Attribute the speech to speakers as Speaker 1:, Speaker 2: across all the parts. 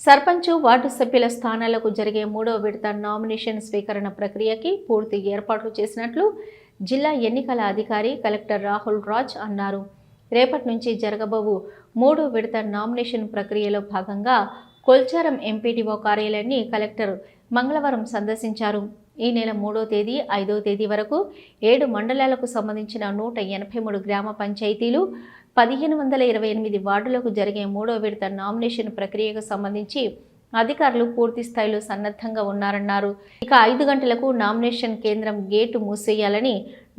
Speaker 1: Sarpanch ward సభ్యుల స్థానాలకు జరిగే 3వ విడత నామినేషన్ స్వీకరణ ప్రక్రియకి పూర్తి ఏర్పాట్లు చేసినట్లు జిల్లా ఎన్నికల అధికారి కలెక్టర్ రాహుల్ రాజ్ అన్నారు. రేపటి నుంచి జరగబోవు 3వ విడత నామినేషన్ ప్రక్రియలో భాగంగా కొల్చారం ఎంపీడీఓ కార్యాలయాన్ని కలెక్టర్ మంగళవారం సందర్శించారు. ఈ నెల 3వ తేదీ 5వ తేదీ వరకు 7 మండలాలకు సంబంధించిన 183 గ్రామ పంచాయతీలు 1528 వార్డులకు జరిగే 3వ విడత నామినేషన్ ప్రక్రియకు సంబంధించి అధికారులు పూర్తి స్థాయిలో సన్నద్ధంగా ఉన్నారన్నారు. ఇక 5 గంటలకు నామినేషన్ కేంద్రం గేటు మూసేయాలని,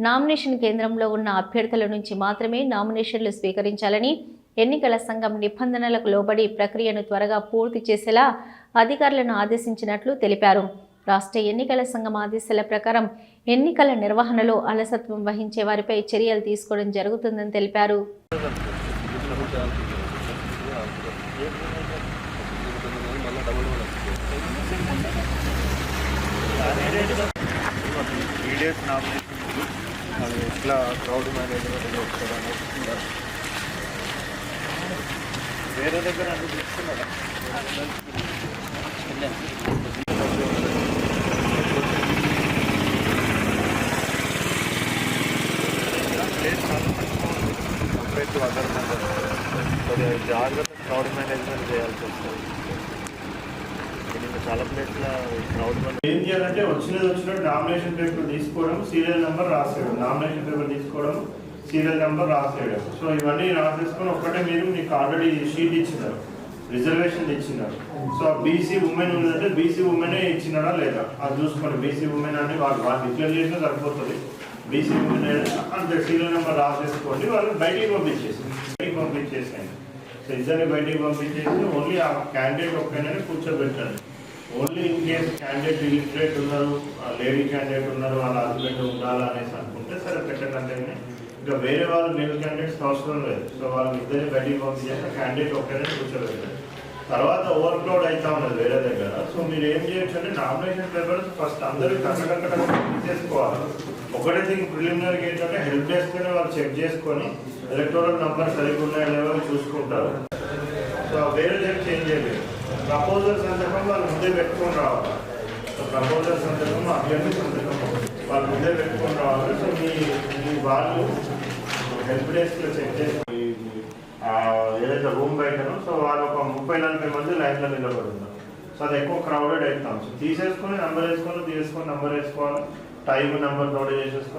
Speaker 1: నామినేషన్ కేంద్రంలో ఉన్న అభ్యర్థుల నుంచి మాత్రమే నామినేషన్లు స్వీకరించాలని, ఎన్నికల సంఘం నిబంధనలకు లోబడి ప్రక్రియను త్వరగా పూర్తి చేసేలా అధికారులను ఆదేశించినట్లు తెలిపారు. రాష్ట్ర ఎన్నికల సంఘం ఆదేశాల ప్రకారం ఎన్నికల నిర్వహణలో అలసత్వం వహించే వారిపై చర్యలు తీసుకోవడం జరుగుతుందని తెలిపారు.
Speaker 2: వేరే దగ్గర జాగ్రత్త క్రౌడ్ మేనేజ్మెంట్ చేయాల్సి వస్తుంది. చాలా ప్లేస్లో క్రౌడ్
Speaker 3: ఏం చేయాలంటే వచ్చినట్టు నామినేషన్ పేపర్ తీసుకోవడం, సీరియల్ నెంబర్ రాసేయడం, నామినేషన్ పేపర్ తీసుకోవడం, సీరియల్ నెంబర్ రాసేయడం. సో ఇవన్నీ రాసేసుకొని ఒక్కటే మీరు మీకు ఆల్రెడీ షీట్ ఇచ్చినారు, రిజర్వేషన్ ఇచ్చినారు. సో బీసీ ఉమెన్ ఉందంటే బీసీ ఉమెనే ఇచ్చినారా లేదా అది చూసుకోండి. బీసీ ఉమెన్ అంటే వాళ్ళు డిక్లేర్ చేసినా సరిపోతుంది. బీసీ ఉమెన్ అంటే సీరియల్ నెంబర్ రాసేసుకోండి. వాళ్ళు బయటికి పంపించేసాయి. సో ఇద్దరిని బయటికి పంపించేసి ఓన్లీ ఆ క్యాండిడేట్ ఒక్కనే కూర్చోబెట్టండి. Only in case candidate illiterate ఉన్నారు, లేడీ క్యాండిడేట్ ఉన్నారు, వాళ్ళ హస్బెండ్ ఉండాలా అనేసి అనుకుంటే సరే పెట్టకంటే, ఇంకా వేరే వాళ్ళు మేల్ క్యాండిడేట్స్ అవసరం లేదు. సో వాళ్ళని ఇద్దరిని బయటికి పంపించేసి క్యాండిడేట్ ఒక్కనే కూర్చోబెట్టండి. తర్వాత ఓవర్క్రౌడ్ అవుతా ఉన్నది వేరే దగ్గర. సో మీరు ఏం చేయొచ్చు అంటే నామినేషన్ పేపర్స్ ఫస్ట్ అందరూ కట్టకట్ట తీసేసుకోవాలి. ఒకటే థింగ్ ప్రిలిమినరీగా ఏంటంటే హెల్ప్ డెస్క్నే వాళ్ళు చెక్ చేసుకొని ఎలక్టోరల్ నెంబర్ సరిగ్గా ఉన్నాయో లేవో చూసుకుంటారు. సో వేరే దగ్గర చేంజ్ చేయలేదు. ప్రపోజల్ సందర్భం వాళ్ళు ముందే పెట్టుకొని రావాలి. సో ప్రపోజల్ సందర్భం అభ్యర్థి సందర్భం వాళ్ళు ముందే పెట్టుకొని రావాలి. సో మీ వాళ్ళు హెల్ప్ డెస్క్లో చెక్ చేసి ఏదైతే రూమ్ బయటనో సో వాళ్ళు ఒక 30-40 మంది లైన్లో నిలబడి ఉన్నారు. సో అది ఎక్కువ క్రౌడెడ్ అవుతాం. సో తీసేసుకొని నెంబర్ వేసుకొని నంబర్ వేసుకోవాలి, టైం నెంబర్ నోట్ చేసేసుకొని